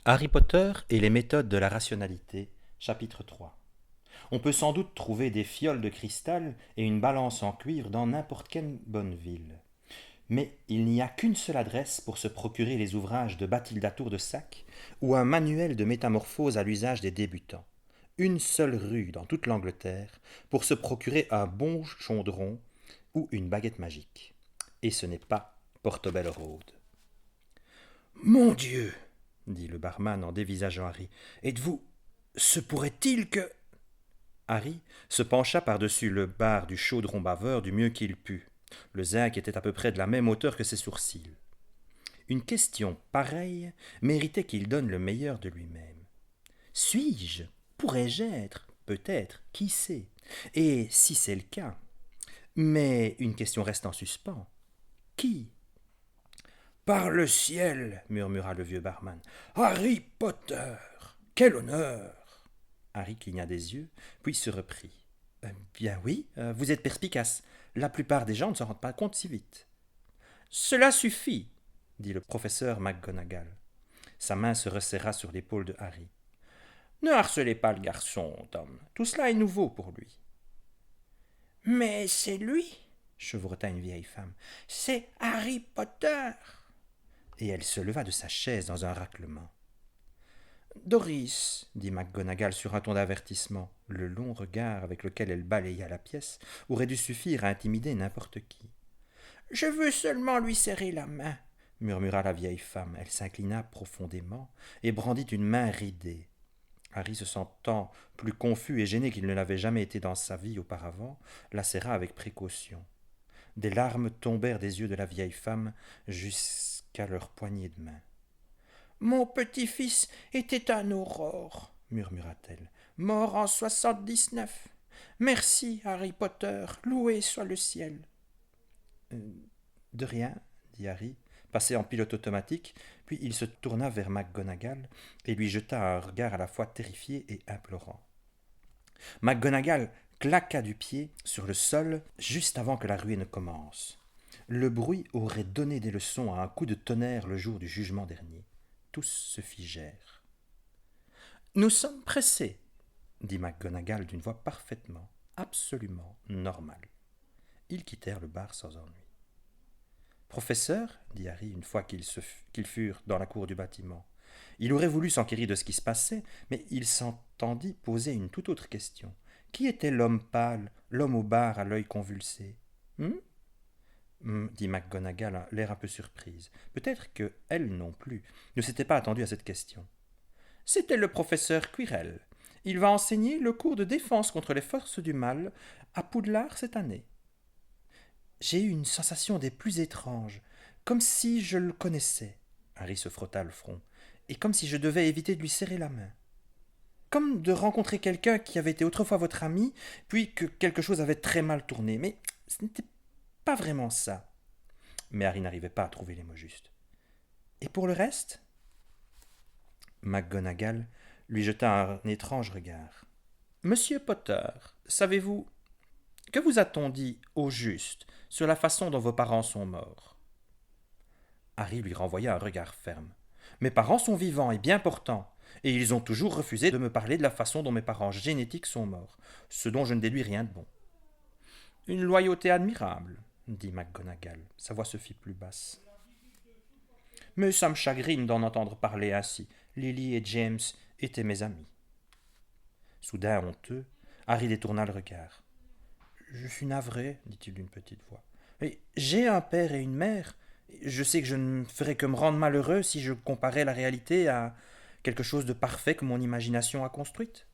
Harry Potter et les méthodes de la rationalité, chapitre 3. On peut sans doute trouver des fioles de cristal et une balance en cuivre dans n'importe quelle bonne ville. Mais il n'y a qu'une seule adresse pour se procurer les ouvrages de Bathilda Tour de Sac ou un manuel de métamorphose à l'usage des débutants. Une seule rue dans toute l'Angleterre pour se procurer un bon chaudron ou une baguette magique. Et ce n'est pas Portobello Road. Mon Dieu, dit le barman en dévisageant Harry, êtes-vous. Se pourrait-il que. Harry se pencha par-dessus le bar du chaudron baveur du mieux qu'il put. Le zinc était à peu près de la même hauteur que ses sourcils. Une question pareille méritait qu'il donne le meilleur de lui-même. Suis-je? Pourrais-je être? Peut-être, qui sait? Et si c'est le cas? Mais une question reste en suspens. Qui? Par le ciel, murmura le vieux barman. Harry Potter. Quel honneur. Harry cligna des yeux, puis se reprit. Bien oui, vous êtes perspicace. La plupart des gens ne s'en rendent pas compte si vite. Cela suffit, dit le professeur McGonagall. Sa main se resserra sur l'épaule de Harry. Ne harcelez pas le garçon, Tom. Tout cela est nouveau pour lui. Mais c'est lui, chevrota une vieille femme. C'est Harry Potter. Et elle se leva de sa chaise dans un raclement. Doris, dit McGonagall sur un ton d'avertissement, le long regard avec lequel elle balaya la pièce aurait dû suffire à intimider n'importe qui. Je veux seulement lui serrer la main, murmura la vieille femme. Elle s'inclina profondément et brandit une main ridée. Harry, se sentant plus confus et gêné qu'il ne l'avait jamais été dans sa vie auparavant, la serra avec précaution. Des larmes tombèrent des yeux de la vieille femme jusqu'à leurs poignées de main. Mon petit-fils était un aurore, murmura-t-elle, mort en 79. Merci, Harry Potter, loué soit le ciel. De rien, dit Harry, passé en pilote automatique, puis il se tourna vers McGonagall et lui jeta un regard à la fois terrifié et implorant. McGonagall claqua du pied sur le sol juste avant que la ruée ne commence. Le bruit aurait donné des leçons à un coup de tonnerre le jour du jugement dernier. Tous se figèrent. Nous sommes pressés, dit McGonagall d'une voix parfaitement, absolument normale. Ils quittèrent le bar sans ennui. Professeur, dit Harry une fois qu'ils furent dans la cour du bâtiment, il aurait voulu s'enquérir de ce qui se passait, mais il s'entendit poser une toute autre question. Qui était l'homme pâle, l'homme au bar à l'œil convulsé? Dit McGonagall, l'air un peu surprise. Peut-être que elle non plus ne s'était pas attendue à cette question. C'était le professeur Quirrell. Il va enseigner le cours de défense contre les forces du mal à Poudlard cette année. J'ai eu une sensation des plus étranges, comme si je le connaissais. Harry se frotta le front, et comme si je devais éviter de lui serrer la main. Comme de rencontrer quelqu'un qui avait été autrefois votre ami, puis que quelque chose avait très mal tourné. Mais ce n'était pas vraiment ça. Mais Harry n'arrivait pas à trouver les mots justes. Et pour le reste? McGonagall lui jeta un étrange regard. Monsieur Potter, savez-vous, que vous a-t-on dit au juste sur la façon dont vos parents sont morts? Harry lui renvoya un regard ferme. Mes parents sont vivants et bien portants, et ils ont toujours refusé de me parler de la façon dont mes parents génétiques sont morts, ce dont je ne déduis rien de bon. Une loyauté admirable, dit McGonagall. Sa voix se fit plus basse. Mais ça me chagrine d'en entendre parler ainsi. Lily et James étaient mes amis. Soudain honteux, Harry détourna le regard. Je suis navré, dit-il d'une petite voix. Mais j'ai un père et une mère. Je sais que je ne ferais que me rendre malheureux si je comparais la réalité à quelque chose de parfait que mon imagination a construite.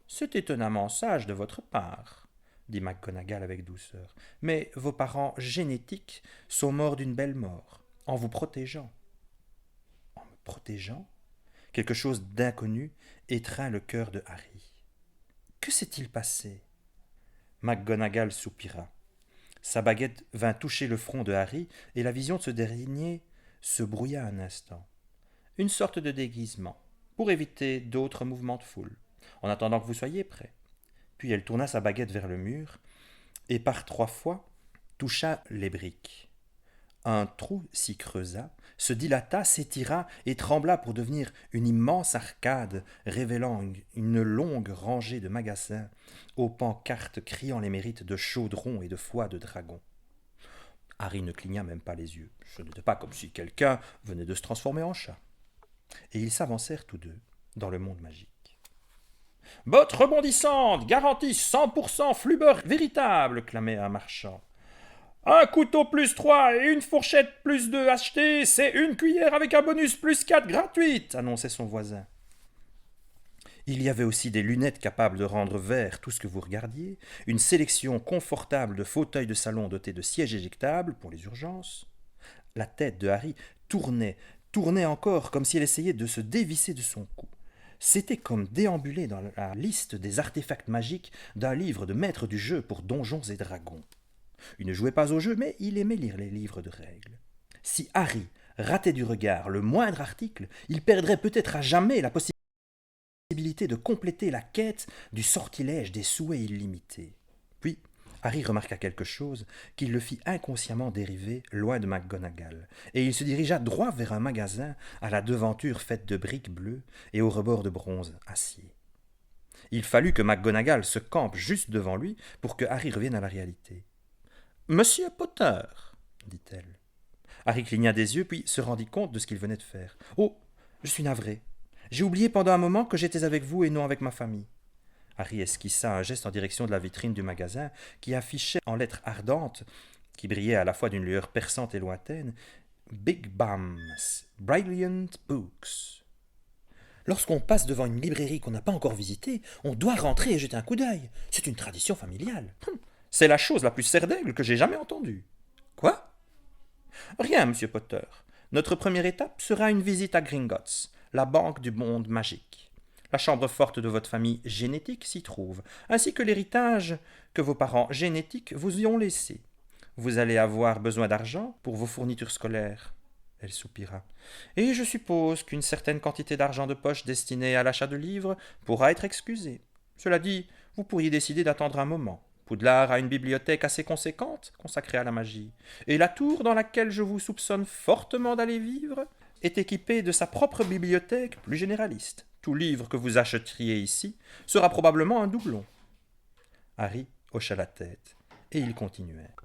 C'est étonnamment sage de votre part, dit McGonagall avec douceur. Mais vos parents génétiques sont morts d'une belle mort, en vous protégeant. En me protégeant? Quelque chose d'inconnu étreint le cœur de Harry. Que s'est-il passé? McGonagall soupira. Sa baguette vint toucher le front de Harry, et la vision de ce dernier se brouilla un instant. Une sorte de déguisement, pour éviter d'autres mouvements de foule, en attendant que vous soyez prêt. Puis elle tourna sa baguette vers le mur, et par 3 fois toucha les briques. Un trou s'y creusa, se dilata, s'étira et trembla pour devenir une immense arcade révélant une longue rangée de magasins aux pancartes criant les mérites de chaudrons et de foie de dragon. Harry ne cligna même pas les yeux. Ce n'était pas comme si quelqu'un venait de se transformer en chat. Et ils s'avancèrent tous deux dans le monde magique. Botte rebondissante, garantie 100% flubeur véritable, clamait un marchand. Un couteau plus 3 et une fourchette plus 2 achetée, c'est une cuillère avec un bonus plus 4 gratuite, annonçait son voisin. Il y avait aussi des lunettes capables de rendre vert tout ce que vous regardiez, une sélection confortable de fauteuils de salon dotés de sièges éjectables pour les urgences. La tête de Harry tournait encore comme si elle essayait de se dévisser de son cou. C'était comme déambuler dans la liste des artefacts magiques d'un livre de maître du jeu pour donjons et dragons. Il ne jouait pas au jeu, mais il aimait lire les livres de règles. Si Harry ratait du regard le moindre article, il perdrait peut-être à jamais la possibilité de compléter la quête du sortilège des souhaits illimités. Puis, Harry remarqua quelque chose qui le fit inconsciemment dériver loin de McGonagall, et il se dirigea droit vers un magasin à la devanture faite de briques bleues et au rebord de bronze acier. Il fallut que McGonagall se campe juste devant lui pour que Harry revienne à la réalité. « Monsieur Potter » dit-elle. Harry cligna des yeux, puis se rendit compte de ce qu'il venait de faire. « Oh, je suis navré. J'ai oublié pendant un moment que j'étais avec vous et non avec ma famille. » Harry esquissa un geste en direction de la vitrine du magasin qui affichait en lettres ardentes, qui brillaient à la fois d'une lueur perçante et lointaine, « Big Bam's Brilliant Books ». Lorsqu'on passe devant une librairie qu'on n'a pas encore visitée, on doit rentrer et jeter un coup d'œil. C'est une tradition familiale. C'est la chose la plus serdaigle que j'ai jamais entendue. Quoi? Rien, monsieur Potter. Notre première étape sera une visite à Gringotts, la banque du monde magique. La chambre forte de votre famille génétique s'y trouve, ainsi que l'héritage que vos parents génétiques vous y ont laissé. Vous allez avoir besoin d'argent pour vos fournitures scolaires. Elle soupira. Et je suppose qu'une certaine quantité d'argent de poche destinée à l'achat de livres pourra être excusée. Cela dit, vous pourriez décider d'attendre un moment. Poudlard a une bibliothèque assez conséquente consacrée à la magie, et la tour dans laquelle je vous soupçonne fortement d'aller vivre est équipée de sa propre bibliothèque plus généraliste. Tout livre que vous achèteriez ici sera probablement un doublon. Harry hocha la tête, et il continuait.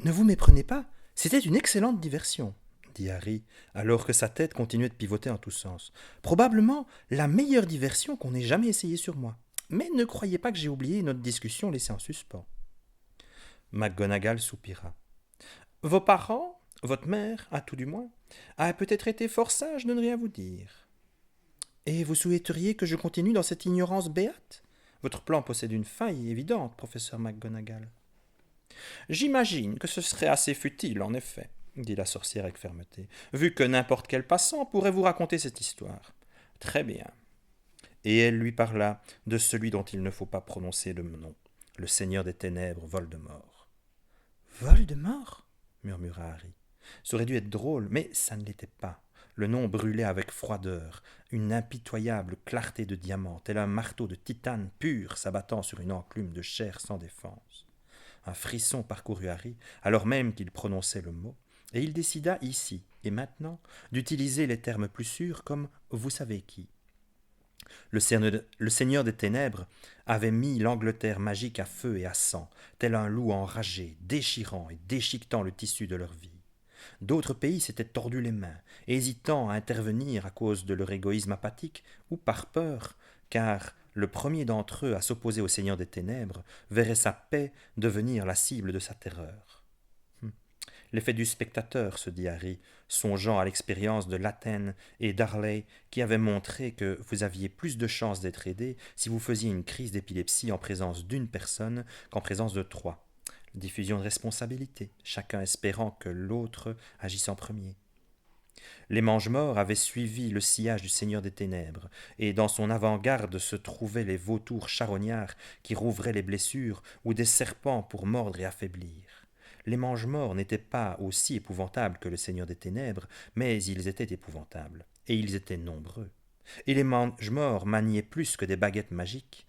Ne vous méprenez pas, c'était une excellente diversion, dit Harry, alors que sa tête continuait de pivoter en tous sens. Probablement la meilleure diversion qu'on ait jamais essayée sur moi. Mais ne croyez pas que j'ai oublié notre discussion laissée en suspens. McGonagall soupira. Vos parents, votre mère, à tout du moins, a peut-être été fort sage de ne rien vous dire. Et vous souhaiteriez que je continue dans cette ignorance béate? Votre plan possède une faille évidente, professeur McGonagall. J'imagine que ce serait assez futile, en effet, dit la sorcière avec fermeté, vu que n'importe quel passant pourrait vous raconter cette histoire. Très bien. Et elle lui parla de celui dont il ne faut pas prononcer le nom, le Seigneur des Ténèbres, Voldemort. Voldemort murmura Harry. Ça aurait dû être drôle, mais ça ne l'était pas. Le nom brûlait avec froideur, une impitoyable clarté de diamant, tel un marteau de titane pur s'abattant sur une enclume de chair sans défense. Un frisson parcourut Harry, alors même qu'il prononçait le mot, et il décida ici et maintenant d'utiliser les termes plus sûrs comme « vous savez qui ». Le Seigneur des Ténèbres avait mis l'Angleterre magique à feu et à sang, tel un loup enragé, déchirant et déchiquetant le tissu de leur vie. D'autres pays s'étaient tordus les mains, hésitant à intervenir à cause de leur égoïsme apathique ou par peur, car le premier d'entre eux à s'opposer au Seigneur des Ténèbres verrait sa paix devenir la cible de sa terreur. L'effet du spectateur, se dit Harry, songeant à l'expérience de Latten et d'Harley qui avait montré que vous aviez plus de chances d'être aidé si vous faisiez une crise d'épilepsie en présence d'une personne qu'en présence de 3. Diffusion de responsabilité, chacun espérant que l'autre agisse en premier. Les Mangemorts avaient suivi le sillage du Seigneur des Ténèbres, et dans son avant-garde se trouvaient les vautours charognards qui rouvraient les blessures ou des serpents pour mordre et affaiblir. Les Mangemorts n'étaient pas aussi épouvantables que le Seigneur des Ténèbres, mais ils étaient épouvantables, et ils étaient nombreux. Et les Mangemorts maniaient plus que des baguettes magiques.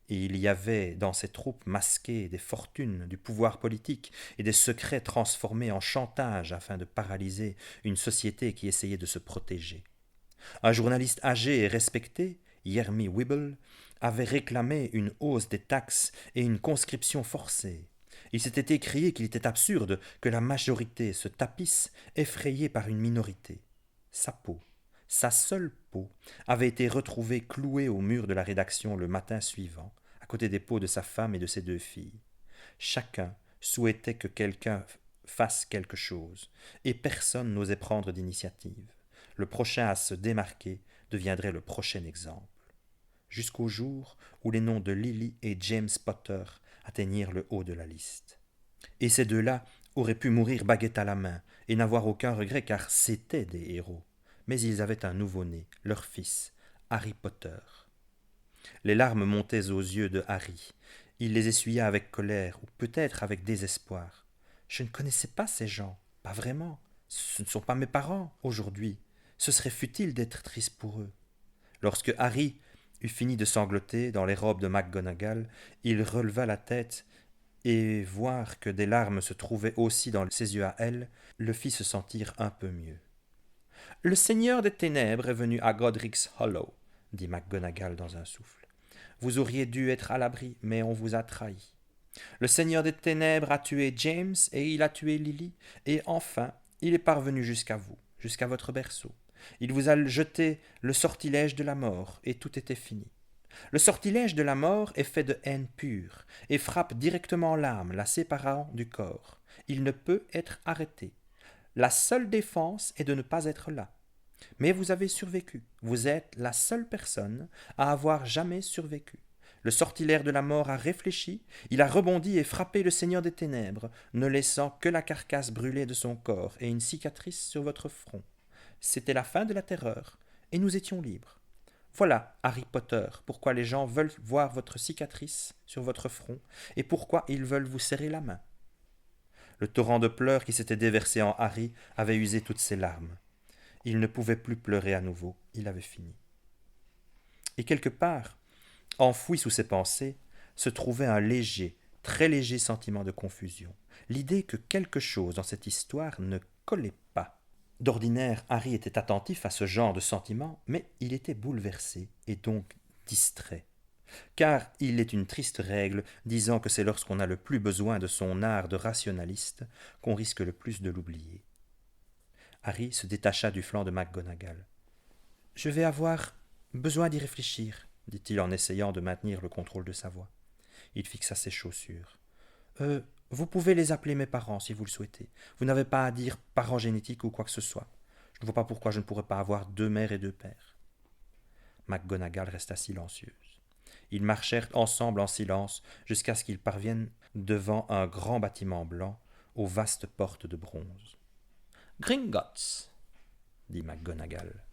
Et il y avait dans ces troupes masquées des fortunes, du pouvoir politique et des secrets transformés en chantage afin de paralyser une société qui essayait de se protéger. Un journaliste âgé et respecté, Jeremy Wibble, avait réclamé une hausse des taxes et une conscription forcée. Il s'était écrié qu'il était absurde que la majorité se tapisse, effrayée par une minorité. Sa peau, sa seule peau, avait été retrouvée clouée au mur de la rédaction le matin suivant, à côté des peaux de sa femme et de ses deux filles. Chacun souhaitait que quelqu'un fasse quelque chose, et personne n'osait prendre d'initiative. Le prochain à se démarquer deviendrait le prochain exemple. Jusqu'au jour où les noms de Lily et James Potter atteignirent le haut de la liste. Et ces deux-là auraient pu mourir baguette à la main et n'avoir aucun regret car c'étaient des héros. Mais ils avaient un nouveau-né, leur fils, Harry Potter. Les larmes montaient aux yeux de Harry. Il les essuya avec colère ou peut-être avec désespoir. Je ne connaissais pas ces gens, pas vraiment. Ce ne sont pas mes parents aujourd'hui. Ce serait futile d'être triste pour eux. Lorsque Harry eut fini de sangloter dans les robes de McGonagall, il releva la tête et voir que des larmes se trouvaient aussi dans ses yeux à elle, le fit se sentir un peu mieux. « Le Seigneur des Ténèbres est venu à Godric's Hollow, dit McGonagall dans un souffle. Vous auriez dû être à l'abri, mais on vous a trahi. Le Seigneur des Ténèbres a tué James et il a tué Lily, et enfin, il est parvenu jusqu'à vous, jusqu'à votre berceau. Il vous a jeté le sortilège de la mort, et tout était fini. Le sortilège de la mort est fait de haine pure, et frappe directement l'âme, la séparant du corps. Il ne peut être arrêté. La seule défense est de ne pas être là. Mais vous avez survécu. Vous êtes la seule personne à avoir jamais survécu. Le sortilège de la mort a réfléchi, il a rebondi et frappé le Seigneur des Ténèbres, ne laissant que la carcasse brûlée de son corps et une cicatrice sur votre front. C'était la fin de la terreur, et nous étions libres. Voilà, Harry Potter, pourquoi les gens veulent voir votre cicatrice sur votre front, et pourquoi ils veulent vous serrer la main. Le torrent de pleurs qui s'était déversé en Harry avait usé toutes ses larmes. Il ne pouvait plus pleurer à nouveau, il avait fini. Et quelque part, enfoui sous ses pensées, se trouvait un léger, très léger sentiment de confusion, l'idée que quelque chose dans cette histoire ne collait pas. D'ordinaire, Harry était attentif à ce genre de sentiments, mais il était bouleversé et donc distrait. Car il est une triste règle disant que c'est lorsqu'on a le plus besoin de son art de rationaliste qu'on risque le plus de l'oublier. Harry se détacha du flanc de McGonagall. « Je vais avoir besoin d'y réfléchir, dit-il en essayant de maintenir le contrôle de sa voix. Il fixa ses chaussures. Vous pouvez les appeler mes parents si vous le souhaitez. Vous n'avez pas à dire parents génétiques ou quoi que ce soit. Je ne vois pas pourquoi je ne pourrais pas avoir 2 mères et 2 pères. McGonagall resta silencieuse. Ils marchèrent ensemble en silence jusqu'à ce qu'ils parviennent devant un grand bâtiment blanc aux vastes portes de bronze. « Gringotts » dit McGonagall.